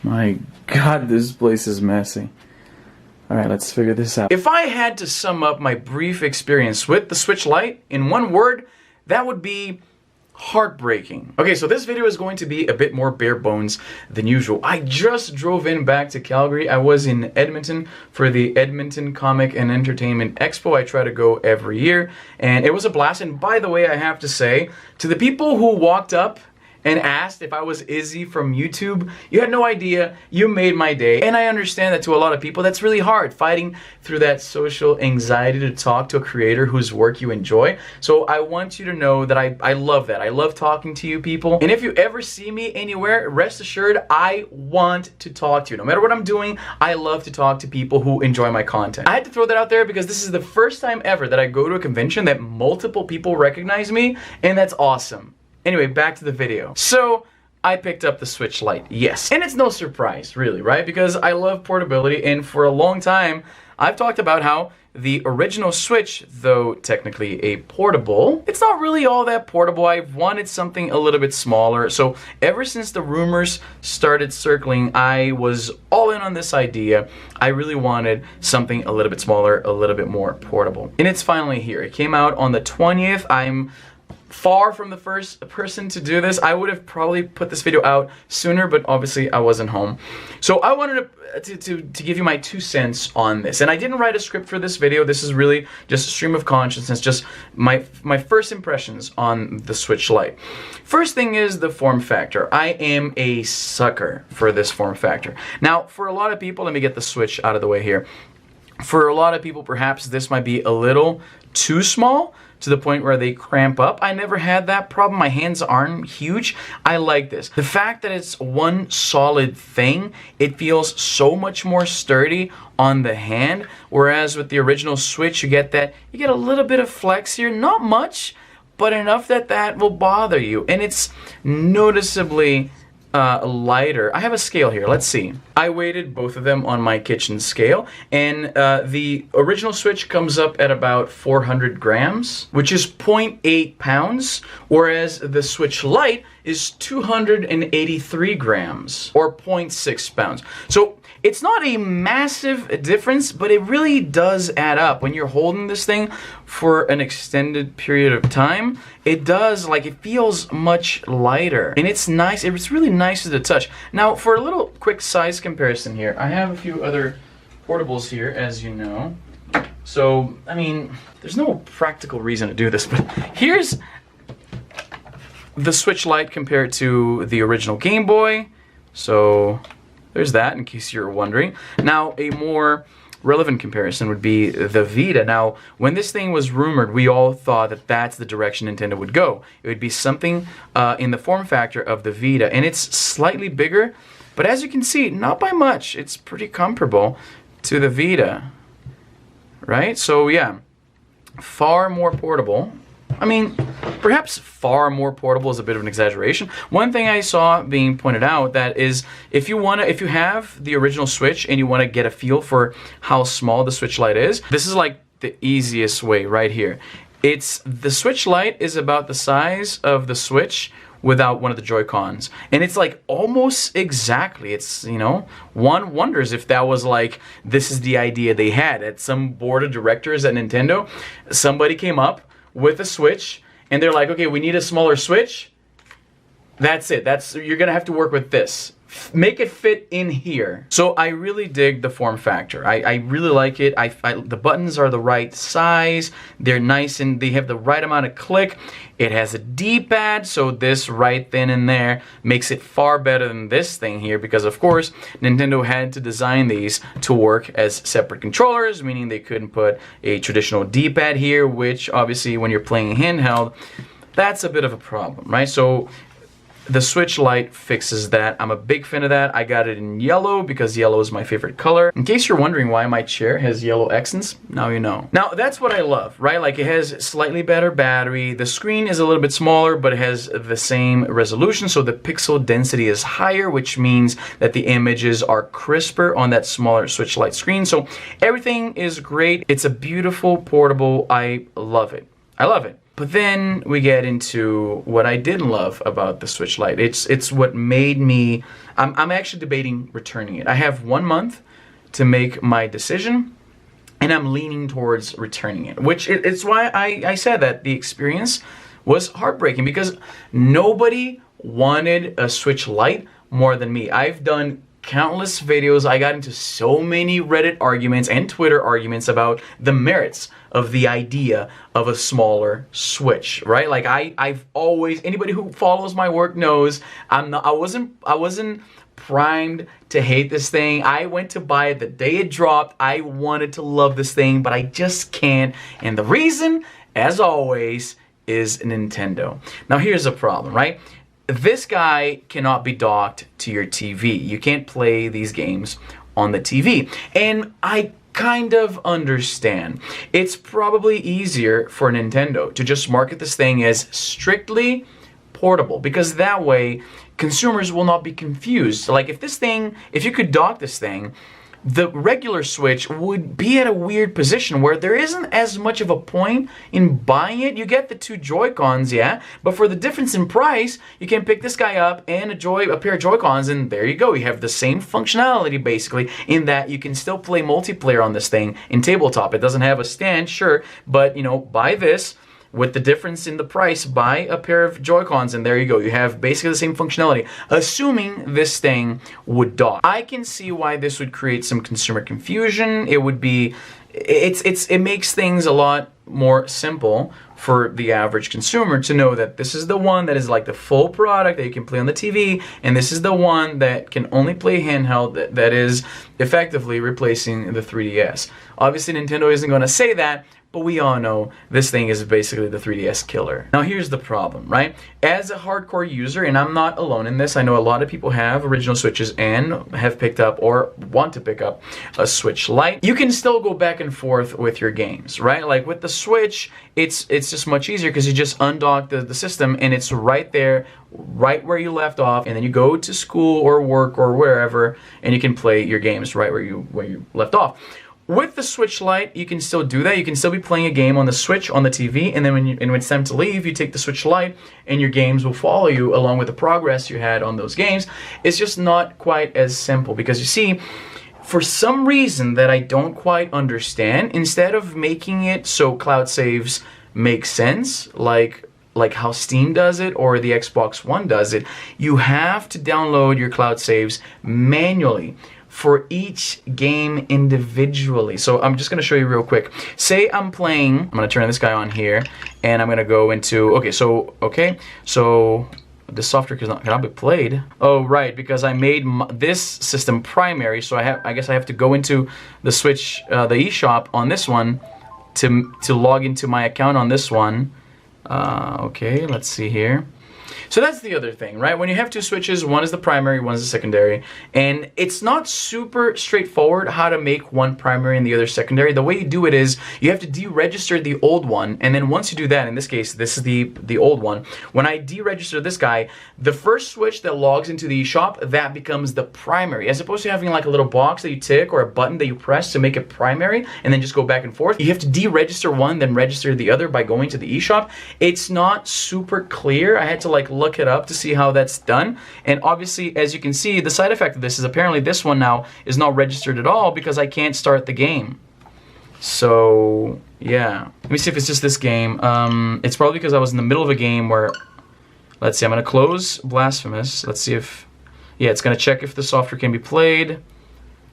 My God, this place is messy. Alright, let's figure this out. If I had to sum up my brief experience with the Switch Lite in one word, that would be heartbreaking. Okay, so this video is going to be a bit more bare bones than usual. I just drove back to Calgary. I was in Edmonton for the Edmonton Comic and Entertainment Expo. I try to go every year, and it was a blast. And by the way, I have to say, to the people who walked up and asked if I was Izzy from YouTube, you had no idea. You made my day. And I understand that to a lot of people, that's really hard, fighting through that social anxiety to talk to a creator whose work you enjoy. So I want you to know that I love that. I love talking to you people. And if you ever see me anywhere, rest assured, I want to talk to you. No matter what I'm doing, I love to talk to people who enjoy my content. I had to throw that out there because this is the first time ever that I go to a convention that multiple people recognize me, and that's awesome. Anyway, back to the video. So, I picked up the Switch Lite, yes. And it's no surprise, really, right? Because I love portability, and for a long time, I've talked about how the original Switch, though technically a portable, it's not really all that portable. I've wanted something a little bit smaller. So, ever since the rumors started circling, I was all in on this idea. I really wanted something a little bit smaller, a little bit more portable. And it's finally here. It came out on the 20th. I'm far from the first person to do this. I would have probably put this video out sooner, but obviously I wasn't home. So I wanted to give you my 2 cents on this. And I didn't write a script for this video. This is really just a stream of consciousness, just my first impressions on the Switch Lite. First thing is the form factor. I am a sucker for this form factor. Now, for a lot of people, let me get the Switch out of the way here. For a lot of people, perhaps this might be a little too small, to the point where they cramp up. I never had that problem. My hands aren't huge. I like this. The fact that it's one solid thing, it feels so much more sturdy on the hand, whereas with the original Switch, you get a little bit of flex here, not much, but enough that will bother you, and it's noticeably lighter. I have a scale here. Let's see. I weighted both of them on my kitchen scale, and the original Switch comes up at about 400 grams, which is 0.8 pounds, whereas the Switch Lite is 283 grams, or 0.6 pounds. So it's not a massive difference, but it really does add up. When you're holding this thing for an extended period of time, it feels much lighter. And it's nice, it's really nice to the touch. Now, for a little quick size comparison here, I have a few other portables here, as you know. So, I mean, there's no practical reason to do this, but here's the Switch Lite compared to the original Game Boy. So there's that, in case you're wondering. Now, a more relevant comparison would be the Vita. Now, when this thing was rumored, we all thought that that's the direction Nintendo would go. It would be something in the form factor of the Vita, and it's slightly bigger, but as you can see, not by much. It's pretty comparable to the Vita, right? So yeah, far more portable. I mean, perhaps far more portable is a bit of an exaggeration. One thing I saw being pointed out that is, if you have the original Switch and you want to get a feel for how small the Switch Lite is, this is like the easiest way right here. The Switch Lite is about the size of the Switch without one of the Joy-Cons. And it's like almost exactly, it's, you know, one wonders if that was like, this is the idea they had at some board of directors at Nintendo. Somebody came up with a Switch, and they're like, okay, we need a smaller Switch. That's it. You're gonna have to work with this. Make it fit in here. So I really dig the form factor. I really like it. The buttons are the right size. They're nice and they have the right amount of click. It has a D-pad, so this right then and there makes it far better than this thing here, because of course Nintendo had to design these to work as separate controllers, meaning they couldn't put a traditional D-pad here, which obviously when you're playing handheld, that's a bit of a problem, right? So the Switch Lite fixes that. I'm a big fan of that. I got it in yellow because yellow is my favorite color. In case you're wondering why my chair has yellow accents, now you know. Now, that's what I love, right? Like, it has slightly better battery. The screen is a little bit smaller, but it has the same resolution, so the pixel density is higher, which means that the images are crisper on that smaller Switch Lite screen. So everything is great. It's a beautiful portable. I love it. I love it. But then we get into what I didn't love about the Switch Lite. It's what made me, I'm actually debating returning it. I have 1 month to make my decision, and I'm leaning towards returning it, which it's why I said that the experience was heartbreaking, because nobody wanted a Switch Lite more than me. I've done countless videos. I got into so many Reddit arguments and Twitter arguments about the merits of the idea of a smaller Switch, right? Like I've always, anybody who follows my work knows I wasn't primed to hate this thing. I went to buy it the day it dropped. I wanted to love this thing, but I just can't. And the reason, as always, is Nintendo. Now here's a problem, right? This guy cannot be docked to your TV. You can't play these games on the TV. And I kind of understand. It's probably easier for Nintendo to just market this thing as strictly portable, because that way consumers will not be confused. Like if you could dock this thing, the regular Switch would be at a weird position where there isn't as much of a point in buying it. You get the 2 Joy-Cons, yeah, but for the difference in price, you can pick this guy up and a pair of Joy-Cons, and there you go. You have the same functionality, basically, in that you can still play multiplayer on this thing in tabletop. It doesn't have a stand, sure, but, you know, buy this. With the difference in the price, buy a pair of Joy-Cons, and there you go. You have basically the same functionality, assuming this thing would dock. I can see why this would create some consumer confusion. It would be, it makes things a lot more simple for the average consumer to know that this is the one that is like the full product that you can play on the TV, and this is the one that can only play handheld, that is effectively replacing the 3DS. Obviously, Nintendo isn't going to say that, but we all know this thing is basically the 3DS killer. Now here's the problem, right? As a hardcore user, and I'm not alone in this, I know a lot of people have original Switches and have picked up or want to pick up a Switch Lite. You can still go back and forth with your games, right? Like with the Switch, it's just much easier because you just undock the system and it's right there, right where you left off, and then you go to school or work or wherever, and you can play your games right where you left off. With the Switch Lite, you can still do that. You can still be playing a game on the Switch, on the TV, and then when it's time to leave, you take the Switch Lite, and your games will follow you along with the progress you had on those games. It's just not quite as simple, because you see, for some reason that I don't quite understand, instead of making it so cloud saves make sense, like how Steam does it or the Xbox One does it, you have to download your cloud saves manually for each game individually. So I'm just going to show you real quick. Say I'm playing, I'm going to turn this guy on here, and I'm going to go into, okay, so the software cannot be played. Oh, right, because I made this system primary, so I guess I have to go into the Switch, the eShop on this one to log into my account on this one. Okay, let's see here. So that's the other thing, right? When you have 2 Switches, one is the primary, one is the secondary, and it's not super straightforward how to make one primary and the other secondary. The way you do it is you have to deregister the old one, and then once you do that, in this case, this is the old one. When I deregister this guy, the first Switch that logs into the eShop, that becomes the primary, as opposed to having like a little box that you tick or a button that you press to make it primary, and then just go back and forth. You have to deregister one, then register the other by going to the eShop. It's not super clear. I had to like look it up to see how that's done, and obviously, as you can see, the side effect of this is apparently this one now is not registered at all because I can't start the game. So yeah, let me see if it's just this game. It's probably because I was in the middle of a game where, let's see, I'm gonna close Blasphemous. Let's see if, yeah, it's gonna check if the software can be played,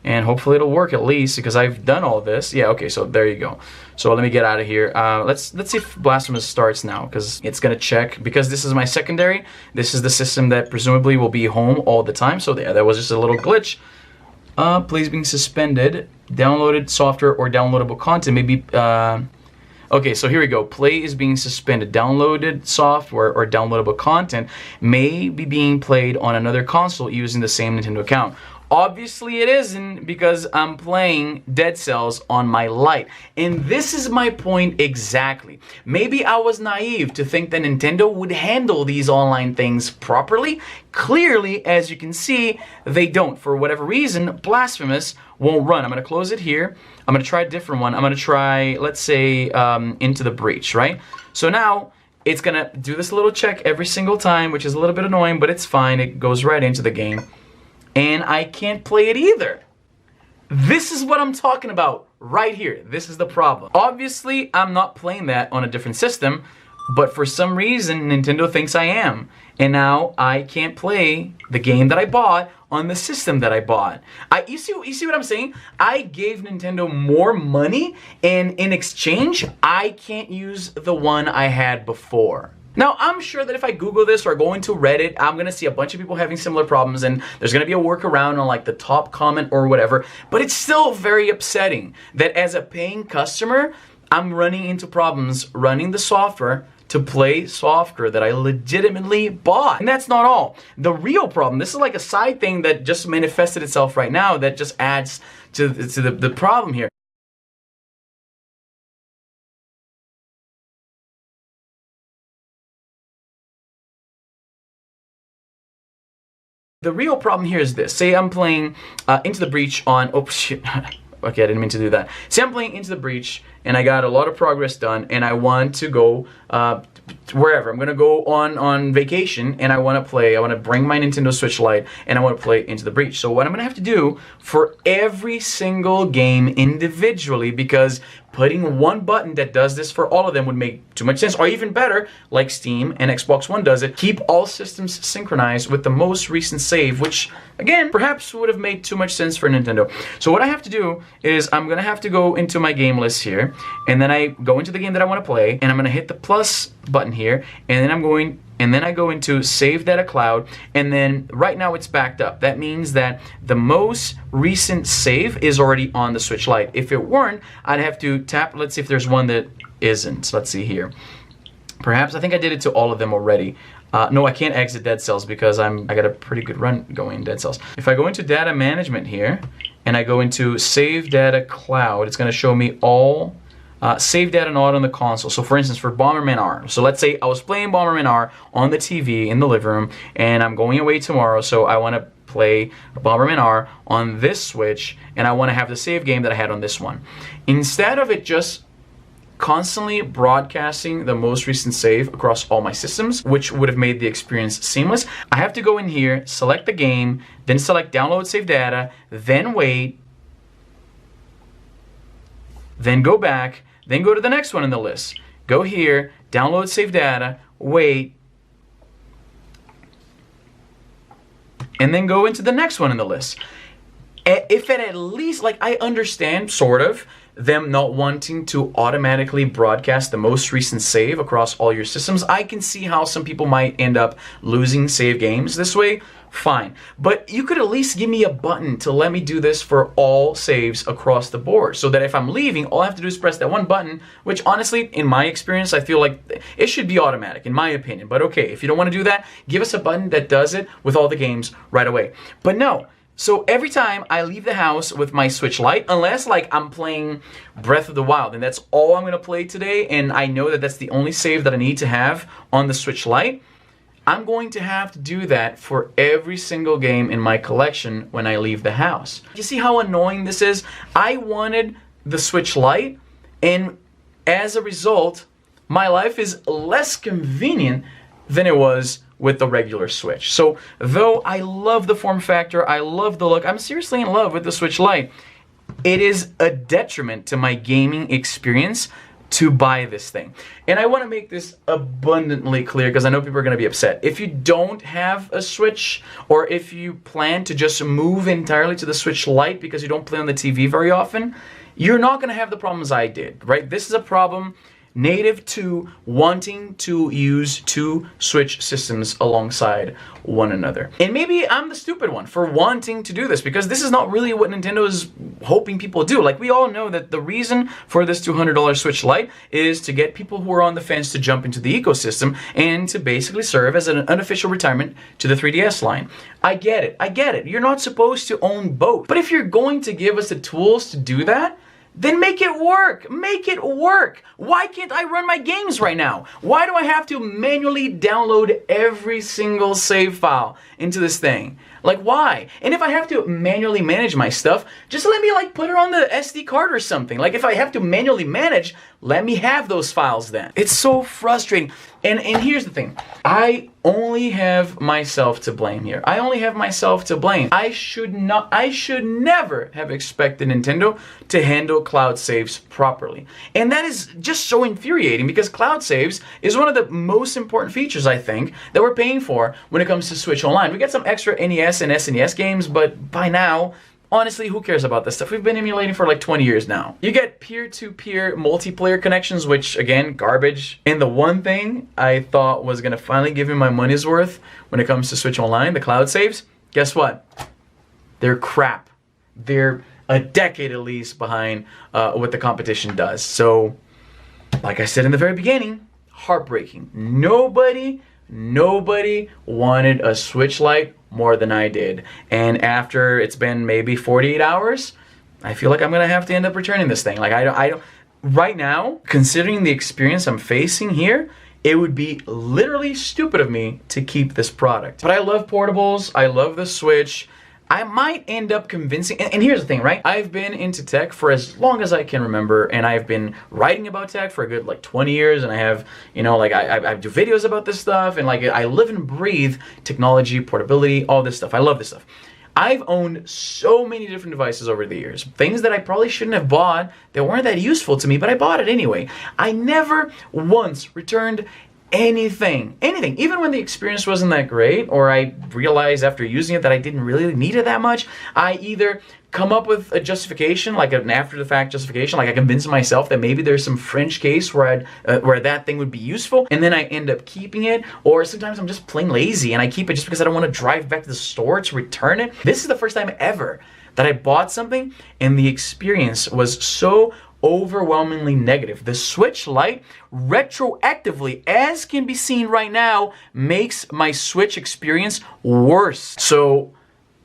and hopefully it'll work at least, because I've done all this. Yeah, okay, so there you go. So let me get out of here. Let's see if Blasphemous starts now, because it's gonna check, because this is my secondary. This is the system that presumably will be home all the time. So yeah, that was just a little glitch. Please being suspended. Downloaded software or downloadable content maybe. Okay, so here we go. Play is being suspended. Downloaded software or downloadable content may be being played on another console using the same Nintendo account. Obviously it isn't, because I'm playing Dead Cells on my Lite. And this is my point exactly. Maybe I was naive to think that Nintendo would handle these online things properly. Clearly, as you can see, they don't. For whatever reason, Blasphemous won't run. I'm going to close it here. I'm going to try a different one. I'm going to try, let's say, Into the Breach, right? So now, it's gonna do this little check every single time, which is a little bit annoying, but it's fine. It goes right into the game. And I can't play it either. This is what I'm talking about right here. This is the problem. Obviously, I'm not playing that on a different system, but for some reason, Nintendo thinks I am. And now I can't play the game that I bought on the system that I bought. You see what I'm saying? I gave Nintendo more money, and in exchange, I can't use the one I had before. Now, I'm sure that if I Google this or go into Reddit, I'm gonna see a bunch of people having similar problems, and there's gonna be a workaround on like the top comment or whatever, but it's still very upsetting that as a paying customer, I'm running into problems running the software to play software that I legitimately bought. And that's not all. The real problem, this is like a side thing that just manifested itself right now that just adds to the problem here. The real problem here is this. Say I'm playing Into the Breach on, oh shit, okay, I didn't mean to do that. Say I'm playing Into the Breach and I got a lot of progress done and I want to go wherever. I'm gonna go on vacation and I wanna bring my Nintendo Switch Lite and I wanna play Into the Breach. So what I'm gonna have to do for every single game individually, because putting one button that does this for all of them would make too much sense, or even better, like Steam and Xbox One does it, keep all systems synchronized with the most recent save, which, again, perhaps would have made too much sense for Nintendo. So what I have to do is I'm gonna have to go into my game list here, and then I go into the game that I wanna play, and I'm gonna hit the plus button here, and then I go into Save Data Cloud, and then right now it's backed up. That means that the most recent save is already on the Switch Lite. If it weren't, I'd have to tap, let's see if there's one that isn't. Let's see here. Perhaps, I think I did it to all of them already. No, I can't exit Dead Cells because I got a pretty good run going in Dead Cells. If I go into Data Management here, and I go into Save Data Cloud, it's gonna show me all save data not on the console. So for instance, for Bomberman R. So let's say I was playing Bomberman R on the TV in the living room and I'm going away tomorrow, so I want to play Bomberman R on this Switch and I want to have the save game that I had on this one. Instead of it just constantly broadcasting the most recent save across all my systems, which would have made the experience seamless, I have to go in here, select the game, then select download save data, then wait, then go back, then go to the next one in the list. Go here, download save data, wait, and then go into the next one in the list. If at least, like, I understand, sort of, them not wanting to automatically broadcast the most recent save across all your systems. I can see how some people might end up losing save games this way. Fine. But you could at least give me a button to let me do this for all saves across the board, so that if I'm leaving, all I have to do is press that one button, which honestly, in my experience, I feel like it should be automatic, in my opinion. But okay, if you don't want to do that, give us a button that does it with all the games right away. But no. So every time I leave the house with my Switch Lite, unless like I'm playing Breath of the Wild, and that's all I'm going to play today, and I know that that's the only save that I need to have on the Switch Lite, I'm going to have to do that for every single game in my collection when I leave the house. You see how annoying this is? I wanted the Switch Lite, and as a result, my life is less convenient than it was with the regular Switch. So though I love the form factor, I love the look, I'm seriously in love with the Switch Lite, it is a detriment to my gaming experience to buy this thing. And I want to make this abundantly clear because I know people are going to be upset. If you don't have a Switch, or if you plan to just move entirely to the Switch Lite because you don't play on the TV very often, you're not going to have the problems I did, right? This is a problem native to wanting to use two Switch systems alongside one another. And maybe I'm the stupid one for wanting to do this, because this is not really what Nintendo is hoping people do. Like, we all know that the reason for this $200 Switch Lite is to get people who are on the fence to jump into the ecosystem and to basically serve as an unofficial retirement to the 3DS line. I get it. You're not supposed to own both. But if you're going to give us the tools to do that, then make it work. Make it work. Why can't I run my games right now? Why do I have to manually download every single save file into this thing? Like, why? And if I have to manually manage my stuff, just let me like put it on the SD card or something. Like if I have to manually manage, let me have those files then. It's so frustrating. And here's the thing. I only have myself to blame here. I only have myself to blame. I should never have expected Nintendo to handle cloud saves properly. And that is just so infuriating because cloud saves is one of the most important features, I think, that we're paying for when it comes to Switch Online. We get some extra NES and SNES games, but by now, honestly, who cares about this stuff? We've been emulating for like 20 years now. You get peer-to-peer multiplayer connections, which again, garbage. And the one thing I thought was gonna finally give me my money's worth when it comes to Switch Online, the cloud saves, guess what? They're crap. They're a decade at least behind what the competition does. So, like I said in the very beginning, heartbreaking. Nobody wanted a Switch Lite more than I did. And after it's been maybe 48 hours, I feel like I'm gonna have to end up returning this thing. Like I don't right now, considering the experience I'm facing here, it would be literally stupid of me to keep this product. But I love portables, I love the Switch. I might end up convincing, and here's the thing, right? I've been into tech for as long as I can remember, and I've been writing about tech for a good like 20 years, and I have, you know, like I do videos about this stuff, and like I live and breathe technology, portability, all this stuff. I love this stuff. I've owned so many different devices over the years. Things that I probably shouldn't have bought that weren't that useful to me, but I bought it anyway. I never once returned anything, even when the experience wasn't that great, or I realized after using it that I didn't really need it that much. I either come up with a justification, like an after-the-fact justification, like I convince myself that maybe there's some fringe case where where that thing would be useful, and then I end up keeping it, or sometimes I'm just plain lazy and I keep it just because I don't want to drive back to the store to return it. This is the first time ever that I bought something and the experience was so overwhelmingly negative. The Switch Lite retroactively, as can be seen right now, makes my Switch experience worse. So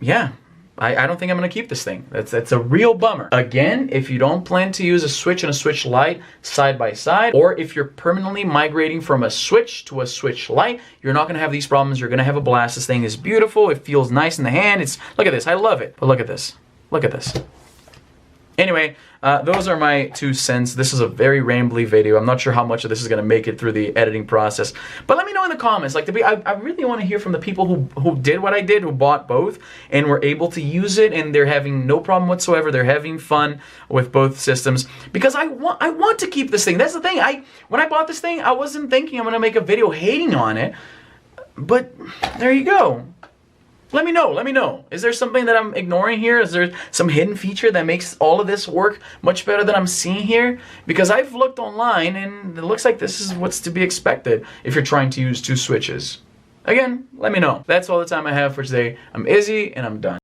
yeah, I don't think I'm gonna keep this thing. That's a real bummer. Again, if you don't plan to use a Switch and a Switch Lite side by side, or if you're permanently migrating from a Switch to a Switch Lite, you're not gonna have these problems. You're gonna have a blast. This thing is beautiful. It feels nice in the hand. Look at this. I love it. But look at this. Look at this. Anyway, those are my 2 cents. This is a very rambly video. I'm not sure how much of this is going to make it through the editing process. But let me know in the comments. Like, I really want to hear from the people who did what I did, who bought both, and were able to use it, and they're having no problem whatsoever. They're having fun with both systems. Because I want to keep this thing. That's the thing. When I bought this thing, I wasn't thinking I'm going to make a video hating on it. But there you go. Let me know. Is there something that I'm ignoring here? Is there some hidden feature that makes all of this work much better than I'm seeing here? Because I've looked online and it looks like this is what's to be expected if you're trying to use 2 switches. Again, let me know. That's all the time I have for today. I'm Izzy and I'm done.